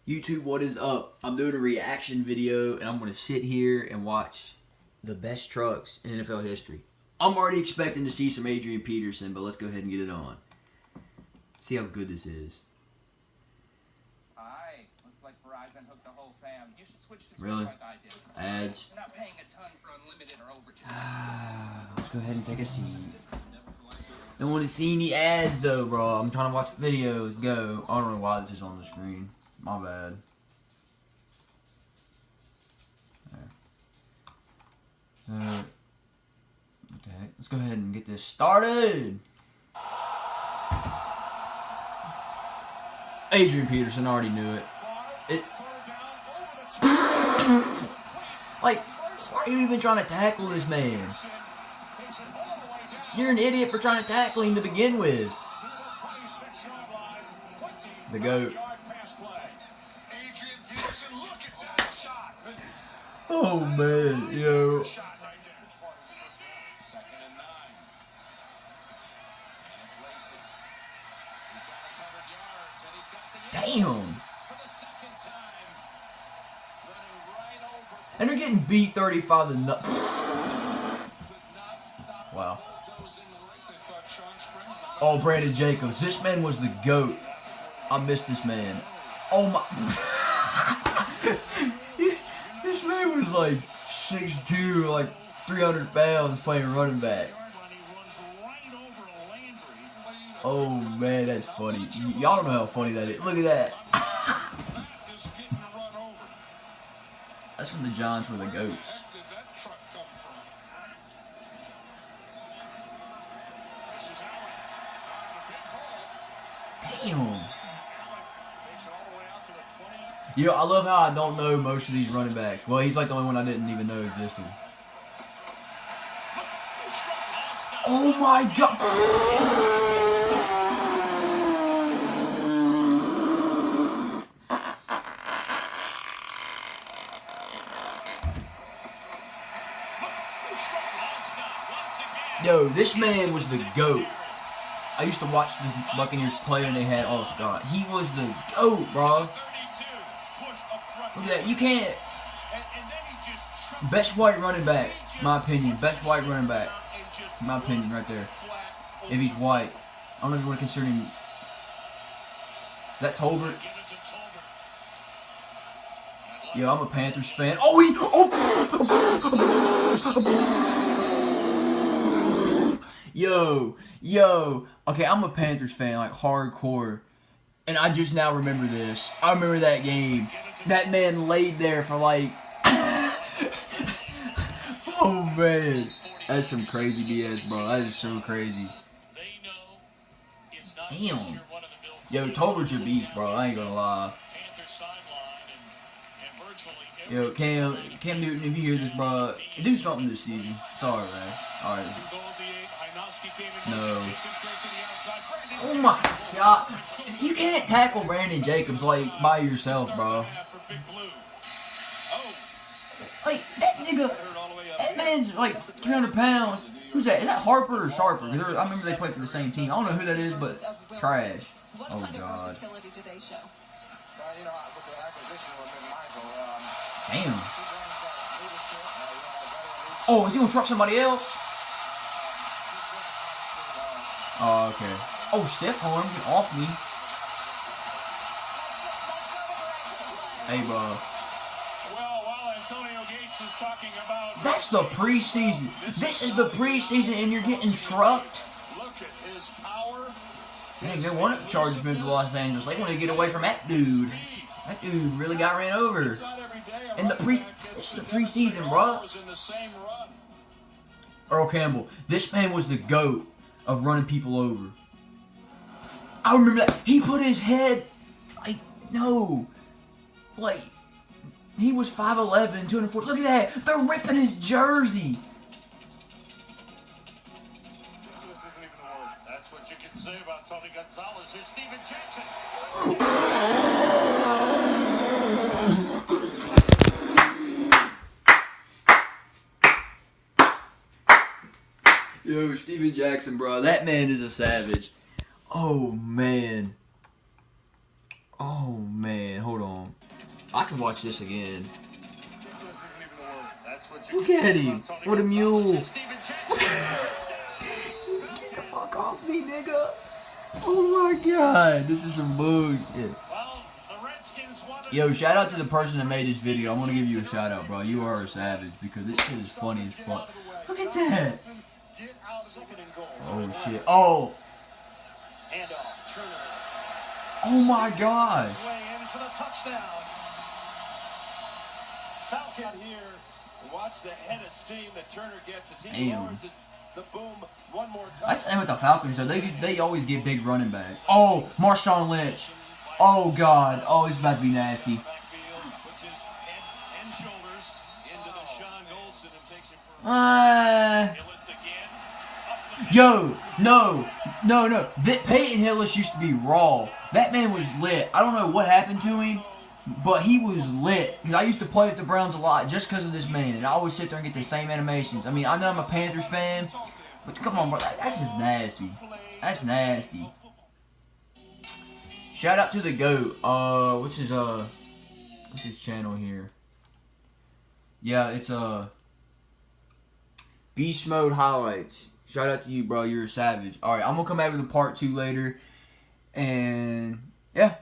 YouTube, what is up? I'm doing a reaction video, and I'm going to sit here and watch the best trucks in NFL history. I'm already expecting to see some Adrian Peterson, but let's go ahead and get it on. See how good this is. Hi, looks like Verizon hooked the whole fam. You should switch to Really? like I did. Ads. You're not paying a ton for unlimited or overages. Let's go ahead and take a seat. Don't want to see any ads though, bro. I'm trying to watch videos. Go. I don't know why this is on the screen. My bad. What the heck? Let's go ahead and get this started. Adrian Peterson already knew it. Like, why are you even trying to tackle this man? You're an idiot for trying to tackle him to begin with. The GOAT. Oh man, yo. Damn. And they're getting beat 35 to nothing. Wow. Oh, Brandon Jacobs. This man was the GOAT. I miss this man. Oh my. This man was like 6'2", like 300 pounds playing running back. Oh man, that's funny. Y'all don't know how funny that is. Look at that. That's when the Giants were the GOATs. Damn. Yo, I love how I don't know most of these running backs. Well, he's like the only one I didn't even know existed. Oh my god. Yo, this man was the GOAT. I used to watch the Buccaneers play and they had Scott. He was the GOAT, bro. Look at that. You can't. Best white running back, my opinion. Best white running back, my opinion, right there. If he's white, I don't know if you want to consider him. Is that Tolbert? Yo, I'm a Panthers fan. Oh, he. Oh. Yo. Okay, I'm a Panthers fan, like hardcore. And I just now remember this. I remember that game. That man laid there for like... Oh, man. That's some crazy BS, bro. That is so crazy. Damn. Yo, Tolbert's a beast, bro. I ain't gonna lie. Yo, Cam Newton, if you hear this, bro, do something this season. It's alright, man. Alright. No. Oh my god. You can't tackle Brandon Jacobs like by yourself, bro. Like, that nigga, that man's like 300 pounds. Who's that? Is that Harper or Sharper? I remember they played for the same team. I don't know who that is, but trash. Oh god. Damn. Oh, is he gonna truck somebody else? Oh, okay. Oh, Steph Horn, get off me. Hey, bro. Well, while Antonio Gates is talking about... That's the preseason. This is the preseason, and you're getting trucked. Look at his power. Dang, they wanted the Chargers moved to Los Angeles. They wanted to get away from that dude. That dude really got ran over. It's not every day In the this is the preseason, bro. Earl Campbell. This man was the GOAT of running people over. I remember that. He put his head, like, no. Like, he was 5'11", 240. Look at that. They're ripping his jersey. This isn't even the word. That's what you can say about Tony Gonzalez. Here's Steven Jackson. Yo, Steven Jackson, bro. That man is a savage. Oh, man. Oh, man. Hold on. I can watch this again. Ridiculous isn't even the word. That's what you Look can at say him. about Tony What a Gonzalez mule. and Steven Jackson. Get the fuck off me, nigga. Oh my god. This is some bullshit. Well, the Redskins wanted Yo, shout out to the person that made this video. I'm gonna give you a shout out, bro. You are a savage because this shit is funny as fuck. Look at that. Get out second and goal. Oh shit. Oh. Handoff. Turner. Oh my gosh. Way in for the touchdown. Falcon here. Watch the head of steam that Turner gets as he Damn. lowers the boom one more time. That's the thing with the Falcons, though. They always get big running back. Oh, Marshawn Lynch. Oh god. Oh, it's about to be nasty. Backfield puts his head and shoulders into the Sean Goldson and takes him for Hillis again. Up the Yo, no. Peyton Hillis used to be raw. That man was lit. I don't know what happened to him, but he was lit. Because I used to play with the Browns a lot just because of this man. And I always sit there and get the same animations. I mean, I know I'm a Panthers fan, but come on, bro. That's just nasty. That's nasty. Shout out to the GOAT. What's his channel here? Yeah, it's Beast Mode Highlights. Shout out to you, bro. You're a savage. Alright, I'm gonna come back with a part 2 later. And yeah,